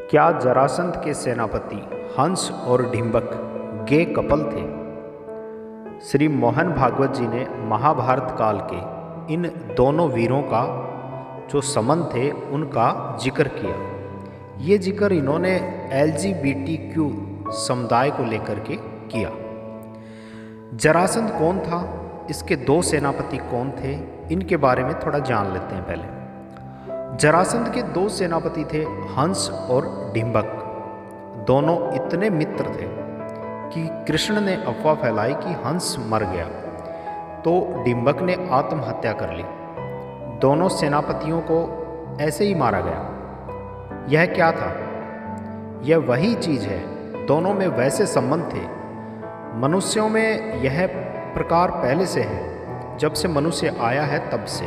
क्या जरासंध के सेनापति हंस और डिंबक गे कपल थे? श्री मोहन भागवत जी ने महाभारत काल के इन दोनों वीरों का जो संबंध थे उनका जिक्र किया। ये जिक्र इन्होंने LGBTQ समुदाय को लेकर के किया। जरासंध कौन था, इसके दो सेनापति कौन थे, इनके बारे में थोड़ा जान लेते हैं। पहले जरासंध के दो सेनापति थे, हंस और डिंबक। दोनों इतने मित्र थे कि कृष्ण ने अफवाह फैलाई कि हंस मर गया तो डिंबक ने आत्महत्या कर ली। दोनों सेनापतियों को ऐसे ही मारा गया। यह क्या था? यह वही चीज है, दोनों में वैसे संबंध थे। मनुष्यों में यह प्रकार पहले से है, जब से मनुष्य आया है तब से।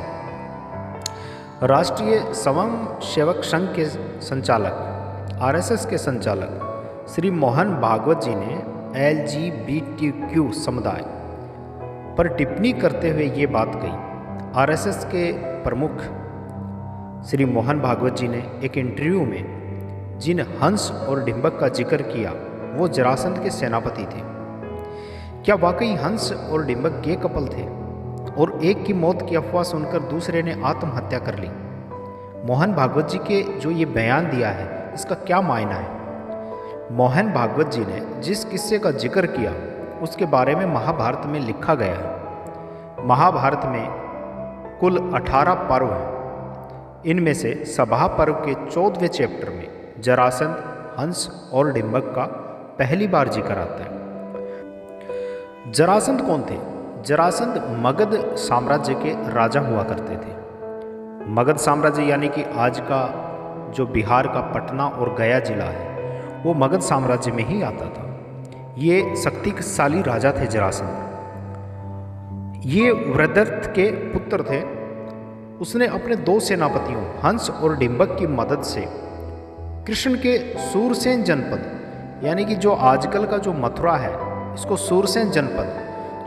राष्ट्रीय स्वयं सेवक संघ के संचालक RSS के संचालक श्री मोहन भागवत जी ने LGBTQ समुदाय पर टिप्पणी करते हुए ये बात कही। RSS के प्रमुख श्री मोहन भागवत जी ने एक इंटरव्यू में जिन हंस और डिंबक का जिक्र किया वो जरासंध के सेनापति थे। क्या वाकई हंस और डिंबक गे कपल थे और एक की मौत की अफवाह सुनकर दूसरे ने आत्महत्या कर ली? मोहन भागवत जी के जो ये बयान दिया है इसका क्या मायना है? मोहन भागवत जी ने जिस किस्से का जिक्र किया उसके बारे में महाभारत में लिखा गया है। महाभारत में कुल 18 पर्व हैं। इनमें से सभा पर्व के 14वें चैप्टर में जरासंध, हंस और डिंबक का पहली बार जिक्र आता है। जरासंध कौन थे? जरासंध मगध साम्राज्य के राजा हुआ करते थे। मगध साम्राज्य यानी कि आज का जो बिहार का पटना और गया जिला है वो मगध साम्राज्य में ही आता था। ये शक्तिशाली राजा थे जरासंध। ये वृद्धर्थ के पुत्र थे। उसने अपने दो सेनापतियों हंस और डिंबक की मदद से कृष्ण के सूरसेन जनपद यानी कि जो आजकल का जो मथुरा है इसको सूरसेन जनपद,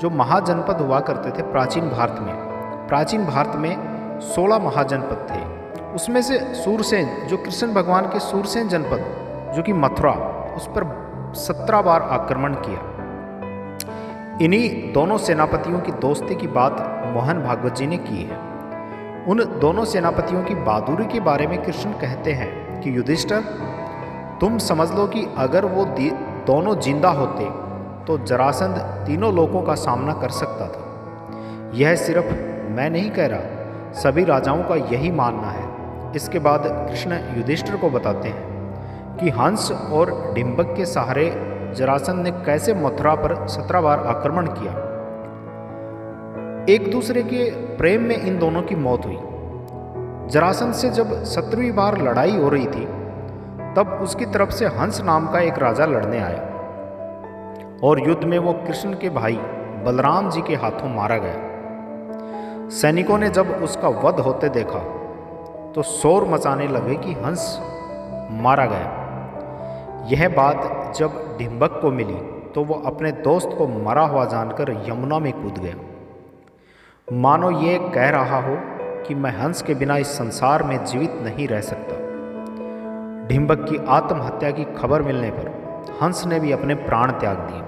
जो महाजनपद हुआ करते थे प्राचीन भारत में। प्राचीन भारत में 16 महाजनपद थे, उसमें से सूरसेन जो कृष्ण भगवान के सूरसेन जनपद जो कि मथुरा, उस पर 17 बार आक्रमण किया। इन्हीं दोनों सेनापतियों की दोस्ती की बात मोहन भागवत जी ने की है। उन दोनों सेनापतियों की बहादुरी के बारे में कृष्ण कहते हैं कि युधिष्ठिर, तुम समझ लो कि अगर वो दोनों जिंदा होते तो जरासंध तीनों लोगों का सामना कर सकता था। यह सिर्फ मैं नहीं कह रहा, सभी राजाओं का यही मानना है। इसके बाद कृष्ण युधिष्ठिर को बताते हैं कि हंस और डिंबक के सहारे जरासंध ने कैसे मथुरा पर 17 बार आक्रमण किया। एक दूसरे के प्रेम में इन दोनों की मौत हुई। जरासंध से जब 17वीं बार लड़ाई हो रही थी तब उसकी तरफ से हंस नाम का एक राजा लड़ने आया और युद्ध में वो कृष्ण के भाई बलराम जी के हाथों मारा गया। सैनिकों ने जब उसका वध होते देखा तो शोर मचाने लगे कि हंस मारा गया। यह बात जब डिंबक को मिली तो वो अपने दोस्त को मरा हुआ जानकर यमुना में कूद गया, मानो ये कह रहा हो कि मैं हंस के बिना इस संसार में जीवित नहीं रह सकता। डिंबक की आत्महत्या की खबर मिलने पर हंस ने भी अपने प्राण त्याग दिए।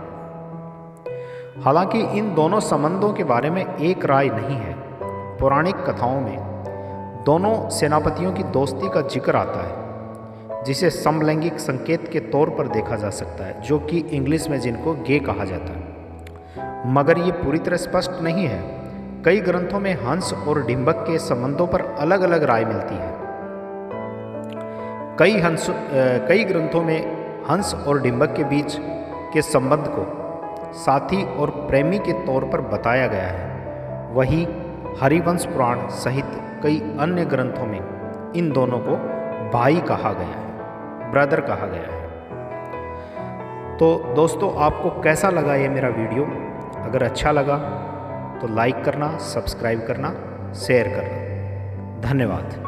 हालांकि इन दोनों संबंधों के बारे में एक राय नहीं है। पौराणिक कथाओं में दोनों सेनापतियों की दोस्ती का जिक्र आता है, जिसे समलैंगिक संकेत के तौर पर देखा जा सकता है, जो कि इंग्लिश में जिनको गे कहा जाता है, मगर ये पूरी तरह स्पष्ट नहीं है। कई ग्रंथों में हंस और डिंबक के संबंधों पर अलग अलग राय मिलती है। कई ग्रंथों में हंस और डिंबक के बीच के संबंध को साथी और प्रेमी के तौर पर बताया गया है। वहीं हरिवंश पुराण सहित कई अन्य ग्रंथों में इन दोनों को भाई कहा गया है, ब्रदर कहा गया है। तो दोस्तों, आपको कैसा लगा ये मेरा वीडियो? अगर अच्छा लगा तो लाइक करना, सब्सक्राइब करना, शेयर करना। धन्यवाद।